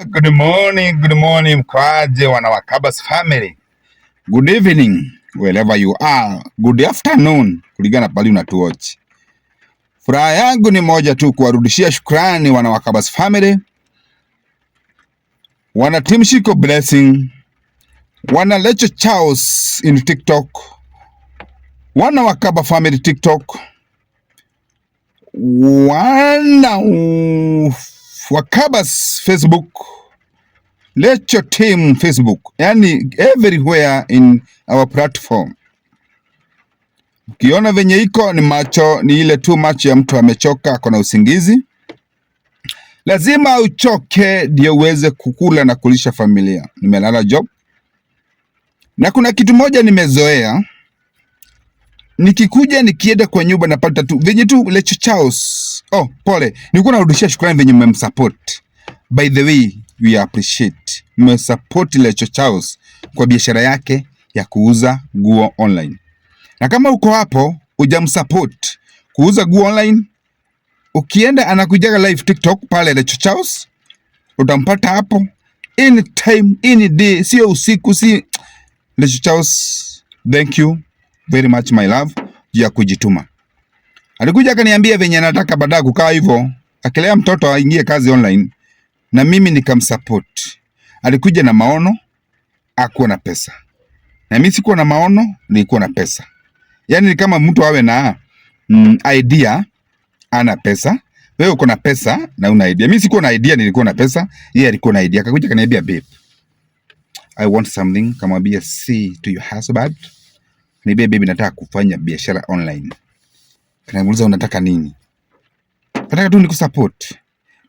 Good morning mkwaje wana Wakabas family. Good evening wherever you are. Good afternoon kulingana pale unatuwatch. Furaha yangu ni moja tu, kuwarudishia shukrani wana Wakabas family, wana Team Shiko Blessing, wana Lecho Chaos in TikTok, wana Wakaba family TikTok, wana Wakabas Facebook, Lecho team Facebook, yani everywhere in our platform. Ukiona venye iko ni macho, ni ile tu macho ya mtu amechoka, akona usingizi. Lazima uchoke ndio uweze kukula na kulisha familia. Nimelala job. Na kuna kitu moja nimezoea, nikikuja nikienda kwa nyumba napata tu venye tu Lecho Chaos. Oh, pole. Nilikuwa narudishia shukrani venye mmemsupport. By the way, we appreciate. Mmesupport Lecho Chaos kwa biashara yake ya kuuza nguo online. Na kama uko hapo hujamsupport kuuza nguo online, ukienda anakujaga live TikTok pale Lecho Chaos, utampata hapo anytime, any day, sio usiku, si Lecho Chaos. Thank you very much my love ya kujituma. Alikuja akaniambia venye anataka baadaye kukaa hivyo akilea mtoto aingie kazi online, na mimi nikamsupport. Alikuja na maono, akuwa na pesa. Na mimi sikuwa na maono, nilikuwa na pesa. Yaani ni kama mtu awe na idea, ana pesa. Wewe uko na pesa na una idea. Mimi sikuwa na idea, nilikuwa na pesa. Yeye alikuwa na idea. Akakuja akaniambia, babe, I want something. Kamwambia, see to your husband. Niambia, baby, nataka kufanya biashara online. Kanamuuliza, unataka nini? Nataka tu nikusupport.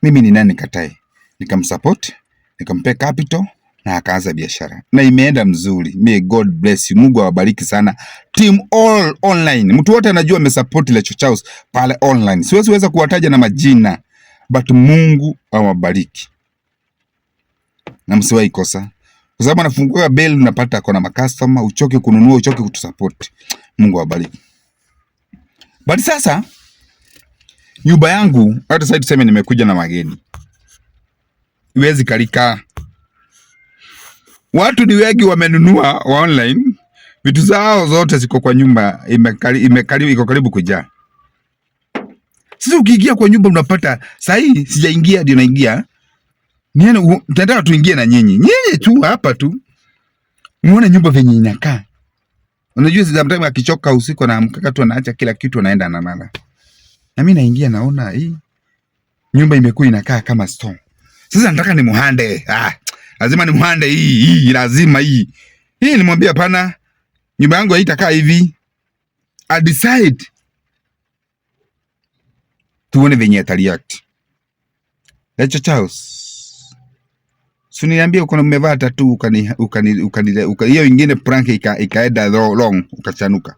Mimi ni nani nikatae? Nikamsupport, nikampea capital na akaanza biashara. Na imeenda mzuri. May God bless you. Mungu awabariki sana. Team all online. Mtu wote anajua amesupport Lecho Chaos pale online. Siwezi kuwataja na majina, but Mungu awabariki. Na msiwahi kosa. Kwa sababu anafungua bell unapata kuna makastoma, uchoke kununua, uchoke kutusupport. Mungu awabariki. But sasa nyumba yangu hata sasa tuseme nimekuja na mageni. Iwezi kalika. Watu ni wengi wamenunua wa online, vitu zao zote ziko kwa nyumba, iko karibu kujaa. Sasa ukiingia kwa nyumba unapata saa hii sijaingia ndio naingia. Niene tunataka tuingie na nyinyi. Nyinyi tu hapa tu. Muone nyumba venye inakaa. Unajua sometimes akichoka usiku na amkaka tu anaacha kila kitu anaenda analala. Na mimi naingia naona hii nyumba imekuwa inakaa kama store. Sasa nataka ni muhande. Lazima ni muhande hii lazima hii. Hii nimwambia hapana. Nyumba yangu haitakaa hivi. I decide. Tuone venye ataliact. Lecho Chaos. Suniambia uko umevaa tattoo hiyo ingine prank ikaenda long ukachanuka.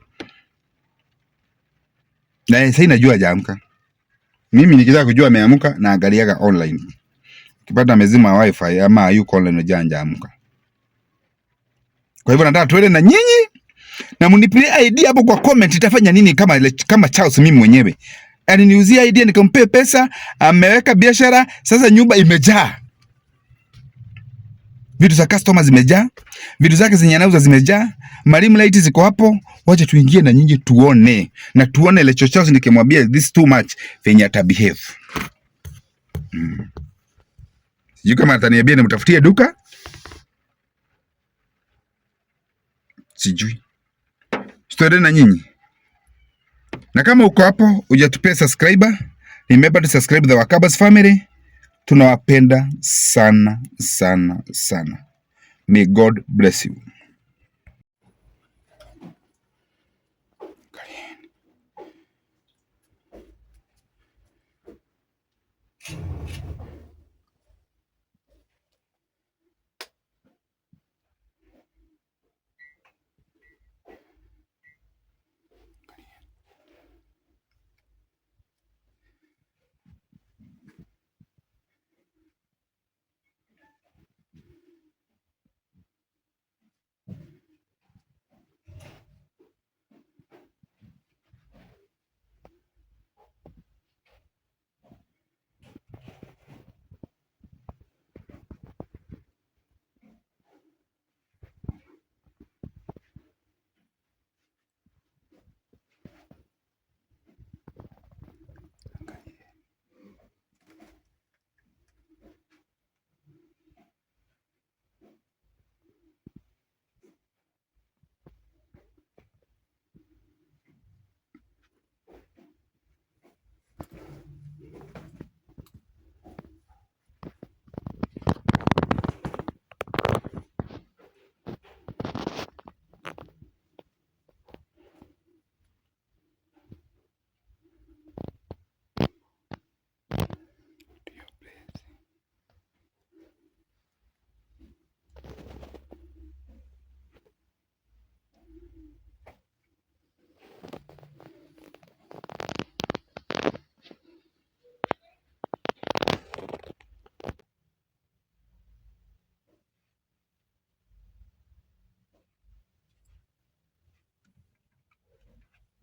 Na sasa inajua hajaamka. Mimi nikitaka kujua ameamka na angaliaga online. Kipata amezima wifi ama yuko online hajaamka. Kwa hivyo nataka tuende na nyinyi na mnipe idea hapo kwa comment itafanya nini kama Chaos mimi mwenyewe. Yaani niuzie idea nikampe pesa, ameweka biashara, sasa nyumba imejaa. Vitu za customer zimejaa, vitu zake zenye anauza zimejaa, Marimu light ziko hapo. Wacha tuingie na nyinyi tuone. Na tuone Lecho Chaos nikimwambia this too much venye ata behave. Sijui kama ataniambia nimtafutie duka. Sijui. Tuende na nyinyi. Na kama uko hapo hujatupea subscriber, remember to subscribe the Wakabas family. Tunawapenda sana sana sana. May God bless you.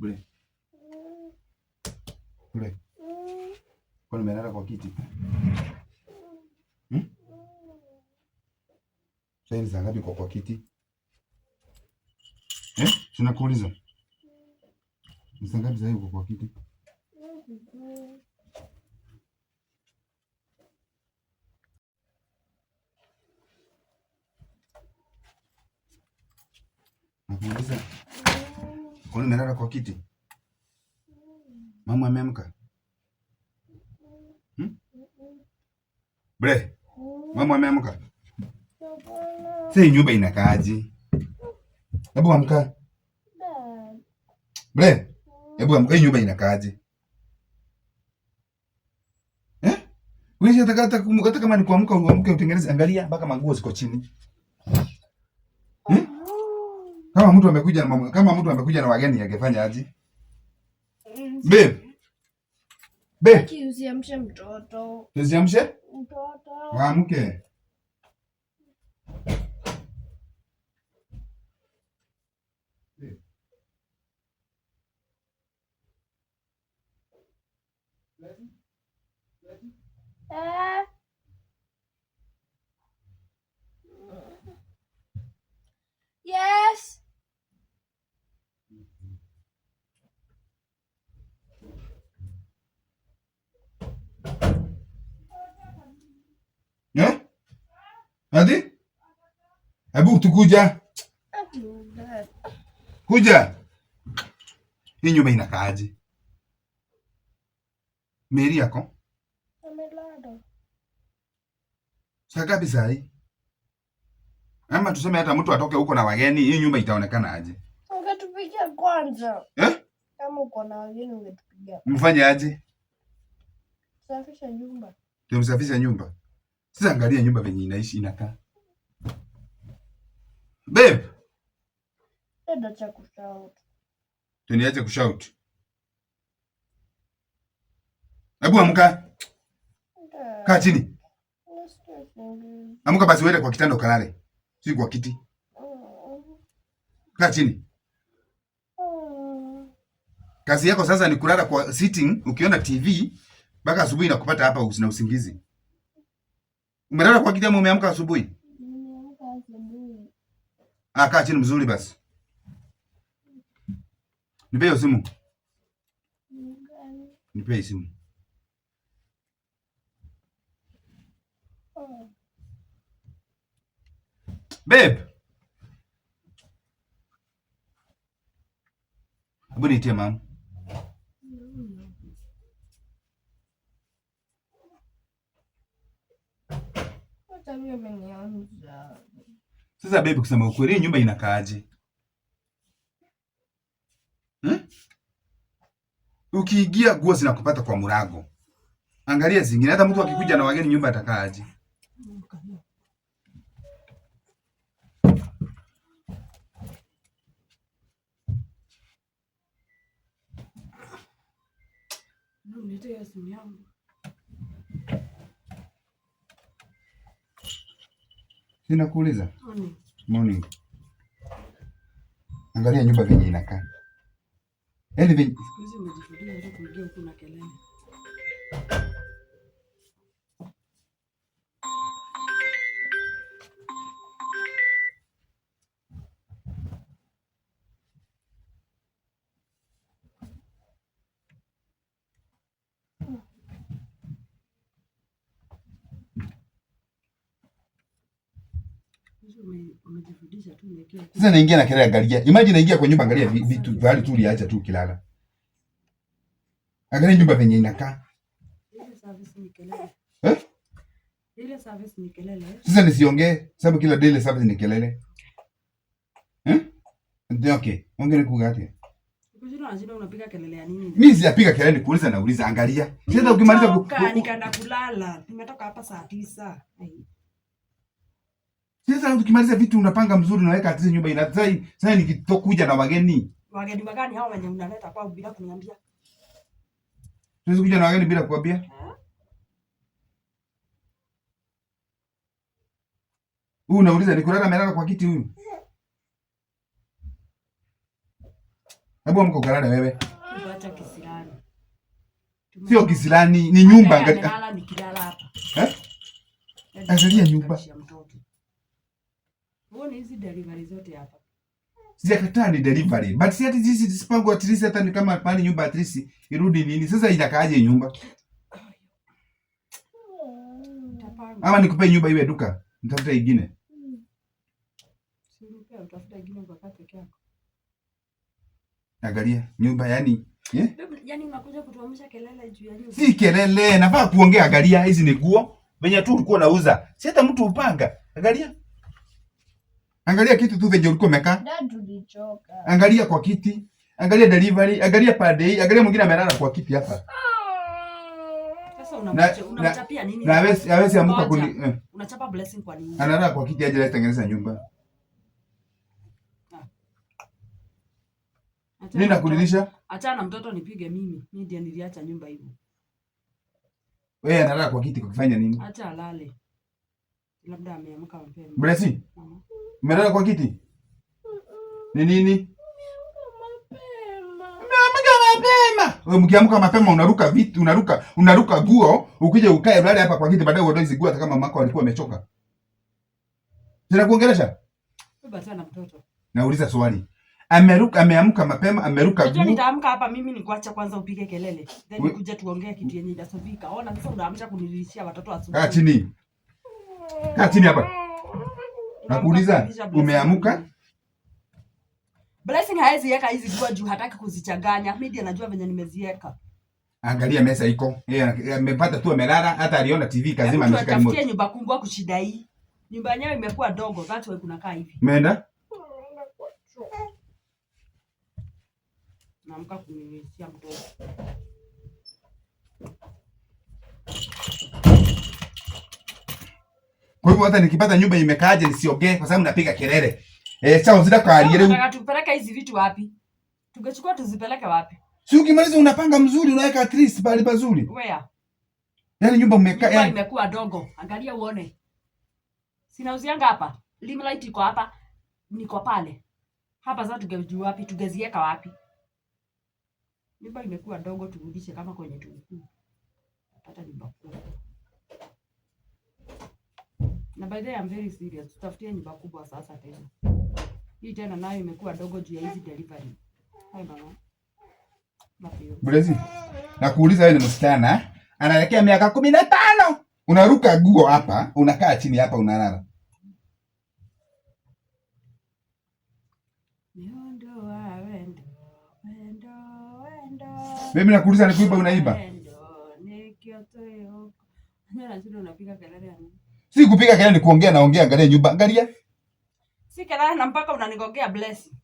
Bure. Bure. Kwani umelala kwa kiti? Sasa ni saa ngapi kwa kiti? Tunakuuliza. Ni saa ngapi sasa kwa kiti? Nakuuliza. Kwani umelala kwa kiti? Mama ameamka? Bre. Mama ameamka? Sasa nyumba inakaaje? Hebu amka. Bre. Hebu amka, nyumba inakaaje? Wewe hata kama ni kuamka uamke utengeneze, angalia mpaka manguo ziko chini. Kama mtu amekuja na wageni angefanya aje? Babe. Usiamshe mtoto. Usiamshe? Mtoto. Waamke. Yes. Hadi? Hebu tukuja. Kuja. Hii nyumba inakaaje? Meri yako? Amelala. Saa ngapi saa hii? Ama tuseme hata mtu atoke huko na wageni, hii nyumba itaonekana aje? Ungetupigia kwanza. Kama uko na wageni ungetupigia. Mfanye aje? Safisha nyumba. Tumsafisha nyumba. Sasa angalia nyumba venye inaishi inakaa. Babe. Ndio cha kushout. Tuniache kushout. Hebu amka. Kaa chini. Amka basi uende kwa kitanda ukalale. Si kwa kiti. Kaa chini. Kazi yako sasa ni kulala kwa sitting ukiona TV mpaka asubuhi na kupata hapa usina usingizi. Umelala kwa kiti ama umeamka asubuhi? Nimeamka asubuhi. Kaa chini mzuri basi. Nipe hiyo simu. Nipe hiyo simu. Babe. Hebu nitie mama. Sasa babe, kusema ukweli nyumba inakaaje? Ukiingia nguo zinakupata kwa mlango. Angalia zingine, hata mtu akikuja na wageni nyumba atakaaje? Ninakuuliza. Morning. Angalia nyumba venye inakaa. Yaani venye Sikuizi umejifudia hata kuingia huku na kelele. Umejifundisha tu niwekea. Sasa naingia na kelele, angalia. Imagine naingia kwa nyumba, angalia vitu bali tu liacha tu kilala. Angalia nyumba venye inakaa. Ile service ni kelele. Ile service ni kelele. Sasa nisiongee sababu kila daily service ni kelele. Ndio okay. Ongea kuga ati. Unajua unapiga kelele ya nini? Mimi sijapiga kelele, nikuuliza nauliza, angalia. Sasa ukimaliza nikaenda kulala. Nimetoka hapa saa 9. Sasa ukimaliza vitu unapanga mzuri, unaweka ati nyumba ina sasa nikitokuja na wageni. Wageni magani hao wenye mnaleta kwa bila kuniambia? Tuwezi kuja na wageni bila kuambia? Unauliza ni kulala amelala kwa kiti huyu? Hebu amka ukalale wewe. Acha kisirani. Sio kisirani, ni nyumba. Nalala nikilala hapa. Angalia nyumba. Uone hizi delivery zote hapa. Sijakataa ni delivery. But si ati sisi tusipango at least hata ni kama pale nyumba at least irudi nini. Sasa inakaaje nyumba? Ama nikupe nyumba iwe duka. Nitafuta ingine. Sio pia utafuta ingine kwa peke yako. Angalia nyumba yani, Yaani unakuja kutuamsha kelele juu ya nyumba. Si kelele, nafaa kuongea. Angalia hizi ni nguo venye tu ulikuwa unauza. Si hata mtu upanga. Angalia. Angalia kitu tu venye ulikuwa umekaa. Dad tulichoka. Angalia kwa kiti. Angalia delivery, angalia pade hii, angalia mwingine amelala kwa kiti hapa. Sasa unamchapia nini? Na hawezi amka kuni. Unachapa Blessing kwa nini? Analala kwa kiti aje atengeneza nyumba. Nini nakulilisha? Acha na mtoto nipige mimi. Mimi ndiye niliacha nyumba hivyo. Wewe analala kwa kiti kufanya nini? Acha alale. Labda ameamka mapema. Blessing. Umelala kwa kiti? Ni nini? Mapema. Wewe mkiamka mapema unaruka vitu, unaruka guo, ukije ukae ulale hapa kwa kiti baadaye uondoe hizo guo hata kama mamako alikuwa amechoka. Sina kuongelesha? Baba sana mtoto. Nauliza swali. Ameamka mapema, ameruka guo. Nitaamka hapa mimi nikuacha kwanza upige kelele. Then nikuje tuongee kitu yenye inasofika. Ona sasa unaamsha kunilishia watoto asubuhi. Kaa chini. Kaa chini hapa. Nakuuliza umeamka? Blessing haezi yeka hizi kwa juu hataki kuzichanganya. Mimi ndiye najua venye nimeziweka. Angalia mesa iko. Yeye amepata tu amelala, hata aliona TV kazima ameshika remote. Tafutie nyumba kubwa kushida hii. Nyumba yenyewe imekuwa dogo, that's why kunakaa hivi. Umeenda? Naamka kunilishia mtoto. Kwa hivyo hata nikipata nyumba imekaaje nisiongee kwa sababu napiga kelele. Sawa zida kwa aliere. Unataka tupeleke hizi vitu wapi? Tungechukua tuzipeleke wapi? Si ukimaliza unapanga mzuri unaweka at least pale pazuri. Where? Yaani nyumba umekaa yani imekuwa dogo. Angalia uone. Sina uzianga hapa. Limelight iko hapa. Niko pale. Hapa sasa tungejua wapi? Tungeziweka wapi? Nyumba imekuwa dogo, turudishe kama kwenye tulikuwa. Napata nyumba kubwa. Na by the way I'm very serious. Tutafutie nyumba kubwa sasa tena. Hii tena nayo imekuwa dogo juu ya hizi delivery. Hai mama. Blessing. Nakuuliza wewe ni msichana, anaelekea miaka 15. Unaruka guo hapa, unakaa chini hapa unalala. Mimi nakuuliza ni kuiba unaiba? Si kupiga kelele ni kuongea naongea, angalia nyumba, angalia. Si kelele na mpaka unanigongea Blessing.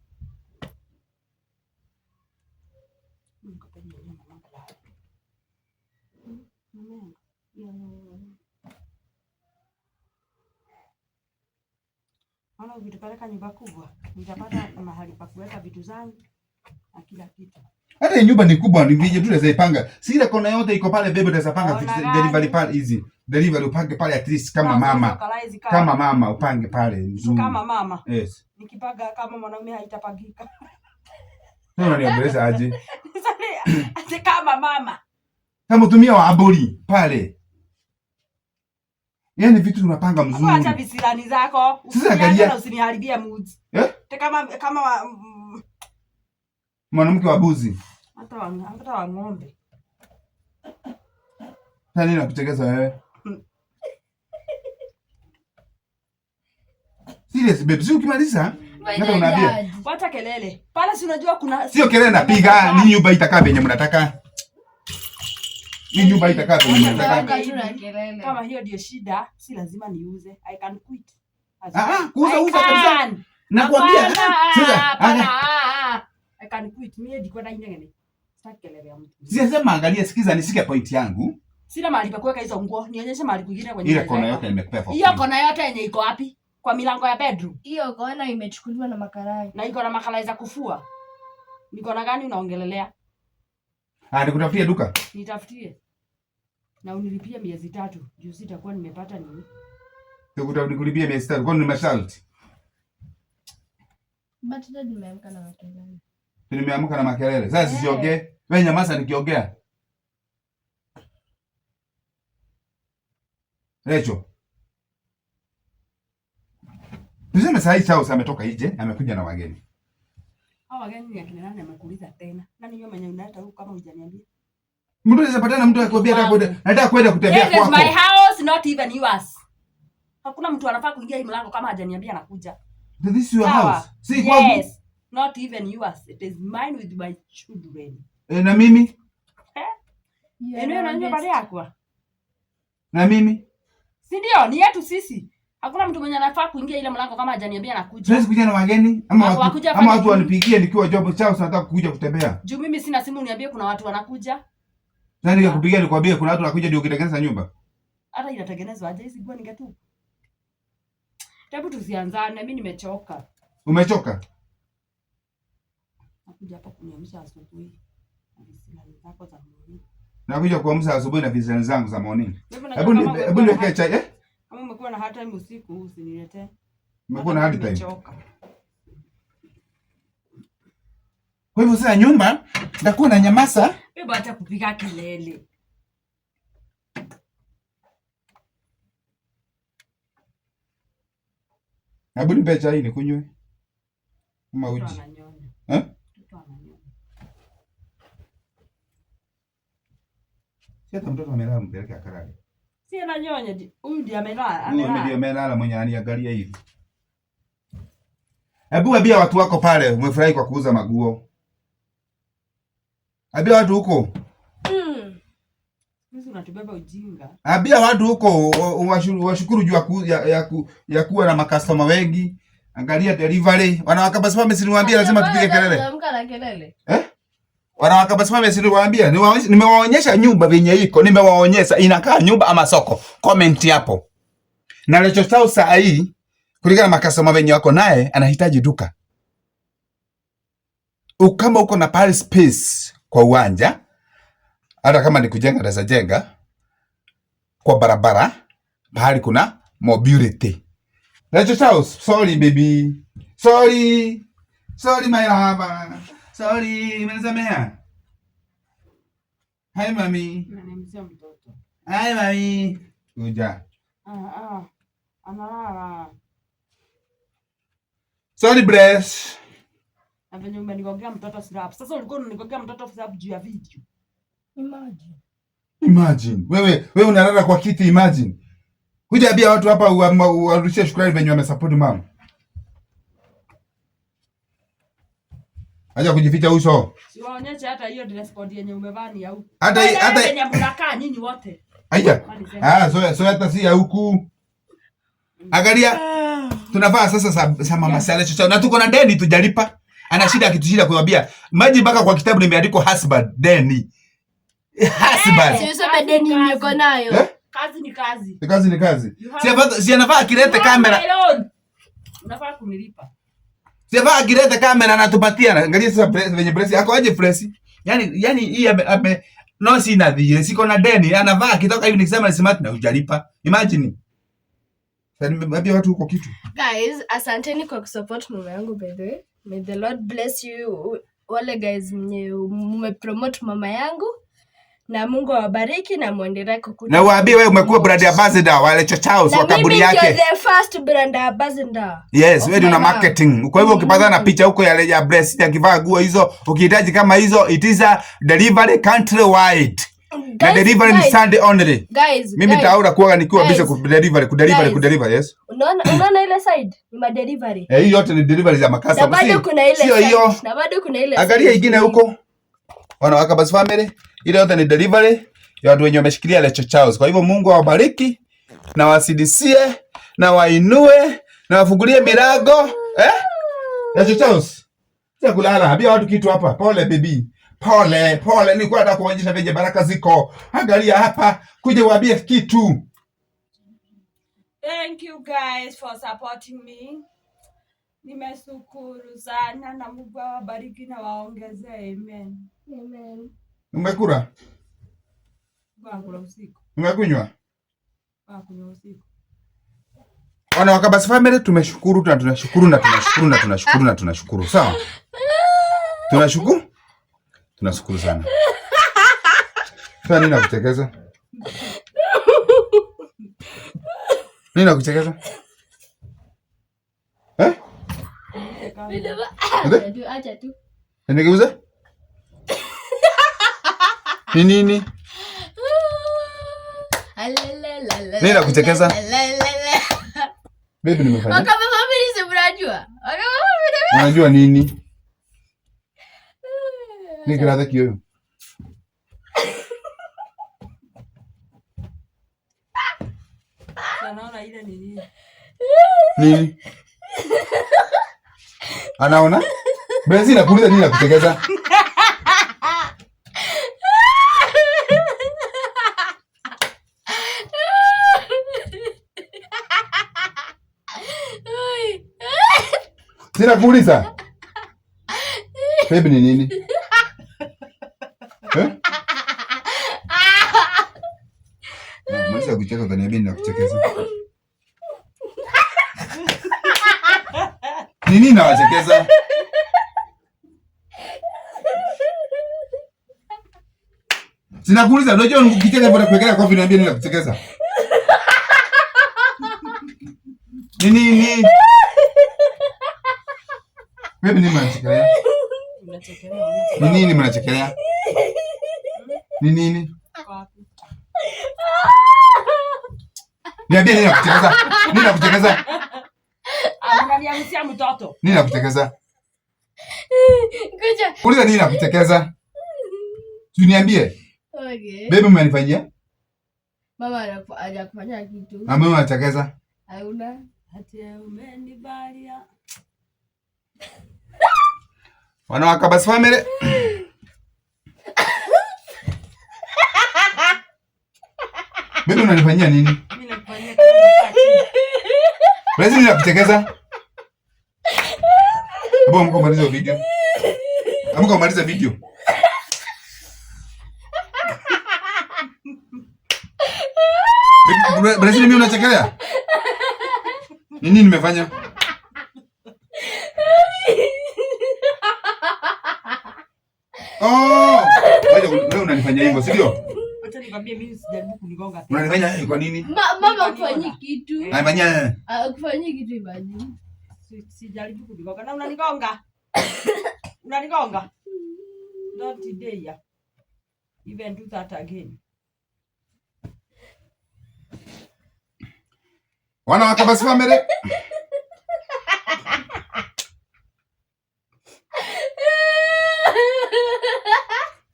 Ana ukitupeleka nyumba kubwa, nitapata mahali pa kuweka vitu zangu na kila kitu. Hata nyumba ni kubwa, ni vije tu tunaweza ipanga. Si ile kona yote iko pale bebe tunaweza panga delivery pale hizi. Delivery upange pale at least kama mama. Kama mama upange pale nzuri. Kama mama. Yes. Nikipaga kama mwanaume haitapagika. Nani aniongeleza aje? Ate kama mama. Kama tumia wa abori pale. Yaani vitu tunapanga mzuri. Acha visirani zako. Usiniharibie na usiniharibie moods. Kama mwanamke wa buzi. Hata wa ng'ombe. Nani nakuchekeza wewe? Serious babe, si ukimaliza ndio unaambia. Wacha kelele. Pale si unajua kuna sio kelele napiga, ni nyumba itakaa venye mnataka. Hii nyumba itakaa venye mnataka. Kama hiyo ndio shida, si lazima niuze. I can quit. Kuuza kabisa. Nakwambia. Sasa I can quit. Mimi ndiko na ingine. Sitaki kelele ya mtu. Sisema angalia, sikiza nisike point yangu. Sina mahali pa kuweka hizo nguo. Nionyeshe mahali kwingine kwenye ile kona yote nimekupa. Hiyo kona yote yenye iko wapi? Kwa milango ya bedroom. Hiyo kona imechukuliwa na makarai. Na iko na makarai za kufua. Ni kona gani unaongelelea? Nikutafutie duka. Nitafutie. Na unilipie miezi 3. Juu sitakuwa nimepata nini? Nikulipie miezi 3. Kwa nini nimesalt? But dad nimeamka na watu gani? Nimeamka na makelele. Sasa sisiongee. Wewe nyamaza nikiongea. Lecho. Tuseme saa hii Charles ametoka nje, amekuja na wageni. Hao wageni ni akina nani amekuuliza tena? Nani yeye mwenye unaleta huko kama hujaniambia? Mtu anaweza patana mtu akwambia nataka kwenda kutembea kwako. This is my house, not even yours. Hakuna mtu anafaa kuingia hii mlango kama hajaniambia anakuja. This is your house. Si kwangu. Yes, not even yours. It is mine with my children. Na mimi? Eneo na nyumba yako. Na mimi? Si ndio? Ni yetu sisi. Hakuna mtu mwenye anafaa kuingia ile mlango kama hajaniambia anakuja. Siwezi kuja na wageni ama watu wanipigie nikiwa job chao nataka kuja kutembea. Juu mimi sina simu niambie kuna watu wanakuja. Nani nikakupigia nikwambie kuna watu wanakuja ndio ukitengeneza nyumba? Hata inatengenezwa aje hizi bwana ningetu. Hebu tusianzane, mimi nimechoka. Umechoka? Nakuja hapa kuniamsha asubuhi. Zako za morning. Nakuja kuamsha asubuhi na visani zangu za morning. Hebu niweke chai Kama umekuwa na hard time usiku usiniletee. Umekuwa na hard time. Kwa hivyo sasa nyumba nitakuwa na nyamasa. Wewe acha kupiga kelele. Hebu nipe chai nikunywe. Kama uji. Sasa mtoto amelala mpeleke akarare. Si ananyonya. Huyu ndiye amelala. Huyu ndiye amelala mwenye aniangalia hivi. Hebu waambie watu wako pale umefurahi kwa kuuza maguo. Ambia watu huko. Sisi unatubeba ujinga. Ambia watu huko washukuru juu ya kuwa na makastoma wengi. Angalia delivery. Wanawaka basi mama siniwaambia lazima tupige kelele. Unaamka na kelele. Wanawaka basi mama siniwaambia nimewaonyesha nyumba venye iko, nimewaonyesha inakaa nyumba ama soko. Comment hapo. Na Lecho Charles saa hii kulingana na makastoma venye wako naye anahitaji duka. Kama uko na pale space kwa uwanja, hata kama ni kujenga naweza jenga kwa barabara, pahali kuna mobility. Lecho Charles, sorry baby. Sorry my love. Sorry, nimesamea. Hi mami. Nimemzia mtoto. Hi mami. Kuja. Analala. Sorry bless. Na venye umenigongea mtoto slap. Sasa ulikuwa unanigongea mtoto slap juu ya video. Imagine. Wewe unalala kwa kiti imagine. Hujaambia watu hapa warudishie shukrani venye wamesupport mama. Acha kujificha uso. Siwaonyeshe hata hiyo dress code yenye umevaa ni ya huku. Hata yenye mnakaa nyinyi wote. Aya. So hata si ya huku. Angalia. Tunavaa sasa mama sale chochote. Na tuko na deni tujalipa. Ana shida akitushinda kuambia. Maji mpaka kwa kitabu nimeandikwa husband deni. Husband. Sio sema deni niko nayo. Kazi ni kazi. Kazi ni kazi. Si anavaa akilete kamera. Unafaa kunilipa. Sasa akilete kamera na tupatia. Angalia sasa venye press yako aje press. Yaani hii no sina dhie. Siko na deni. Anavaa akitoka hivi nikisema ni smart na hujalipa. Imagine. Sasa nimebambia watu huko kitu. Guys, asanteni kwa kusupport mama yangu by the way. May the Lord bless you. Wale guys mmepromote mama yangu. Na Mungu awabariki na muendelee kukuja. Na waambie wewe umekuwa brand ambassador wa Lecho Charles wa kaburi yake. Mimi the first brand ambassador. Yes, wewe una marketing. Kwa hivyo ukipata na picha huko ya Leja Breast akivaa nguo hizo, ukihitaji kama hizo, it is a delivery country wide. Na delivery ni Sunday only. Guys, mimi taura kuaga nikiwa busy kudeliver, yes. Unaona ile side? Ni ma delivery. Hii yote ni delivery za makasa. Na bado kuna ile side. Sio hiyo. Na bado kuna ile. Angalia ingine huko. Wanawaka basi family. Ile yote ni delivery ya watu wenye wameshikilia Lecho Charles. Kwa hivyo Mungu awabariki na wasidisie na wainue na wafungulie milango. Lecho Charles. Sasa kulala, habia watu kitu hapa. Pole baby. Pole. Nilikuwa nataka kuonyesha venye baraka ziko. Angalia hapa, kuja uambie kitu. Thank you guys for supporting me. Nimeshukuru sana na Mungu awabariki na waongeze. Amen. Umekula? Ngakula usiku. Umekunywa? Kunywa usiku. Wanawaka basi family tumeshukuru na tunashukuru. Sawa? Tunashukuru sana. Sasa nini nakuchekeza? Nini nakuchekeza? Acha tu. Nigeuza? Ni nini? Nini nakuchekeza? Baby nimefanya. Kama mimi si unajua. Unajua nini? Ni kiradha kiyo. Anaona ile nini? Nini? Anaona? Basi nakuuliza nini nakuchekeza? Sina kuuliza. Baby ni nini? Mwanzo kucheka utaniambia ninakuchekeza. Nini nawachekeza? Sina kuuliza, unajua ukicheka hapo nakuwekelea kofi niambia ninakuchekeza. Nini? Baby nini mnachekelea? Nini mnachekelea? Nini? Niambie nini nakuchekeza? Nini nakuchekeza? Ananiamsia mtoto. Nini nakuchekeza? Kuja. Uliza nini nakuchekeza? Niambie. Okay. Baby umenifanyia? Mama hajakufanyia kitu. Na mama anachekeza? Hauna. Ati umenibalia. Wana Wakabas family. Baby unanifanyia nini? Mimi nakufanyia kama Basi ninakuchekeza? Hebu amka umalize video. Amka umalize video. Basi mimi unachekelea? Nini nimefanya? Oh! Wewe unanifanyia hivyo, si ndio? Acha nikwambie mimi sijaribu kunigonga tena. Unanifanya kwa nini? Mama kufanyia kitu. Anafanya Kufanyia kitu imagine. Sijaribu kunigonga na unanigonga. Unanigonga. Not today ya. Even do that again. Wana Wakabas family.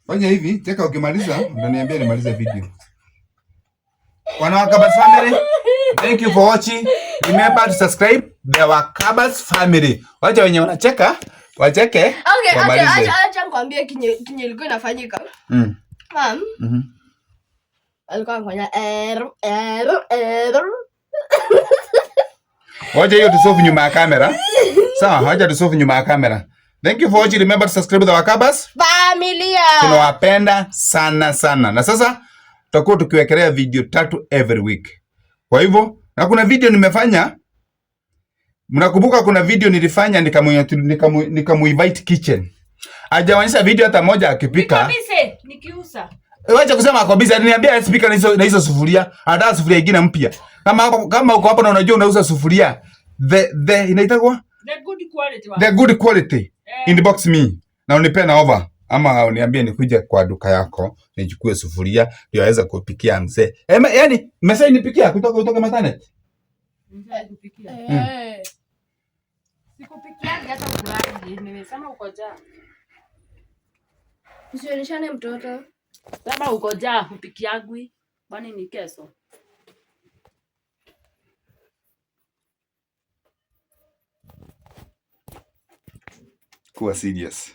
Fanya hivi, cheka ukimaliza, unaniambia nimalize video. Wana Wakabas family, thank you for watching. Remember to subscribe the Wakabas family. Wacha wenye wanacheka, wacheke. Okay, acha nikwambie kinye ilikuwa inafanyika. Alikuwa anafanya Wacha hiyo tusolve nyuma ya kamera. Sawa, wacha tusolve nyuma ya kamera. Thank you for watching. Remember to subscribe the Wakabas familia. Tunawapenda sana sana. Na sasa tutakuwa tukiwekelea video 3 every week. Kwa hivyo, na kuna video nimefanya. Mnakumbuka kuna video nilifanya nikamuinvite kitchen. Hajaonyesha video hata moja akipika. Nikiusa. Wacha kusema ako busy. Aliniambia speaker na hizo sufuria. Anataka sufuria nyingine mpya. Kama uko hapo na unajua unauza sufuria, the inaitwa the good quality. Inbox me na unipe na over ama uniambie nikuje kwa duka yako nichukue sufuria ndio aweza kupikia mzee. Yaani mesa nipikia kutoka maternity. Kupikia. Sikupikia hata fulani nimesema uko njaa. Usioneshane mtoto. Sema uko njaa upikiagwi. Bani ni keso. Kuwa serious.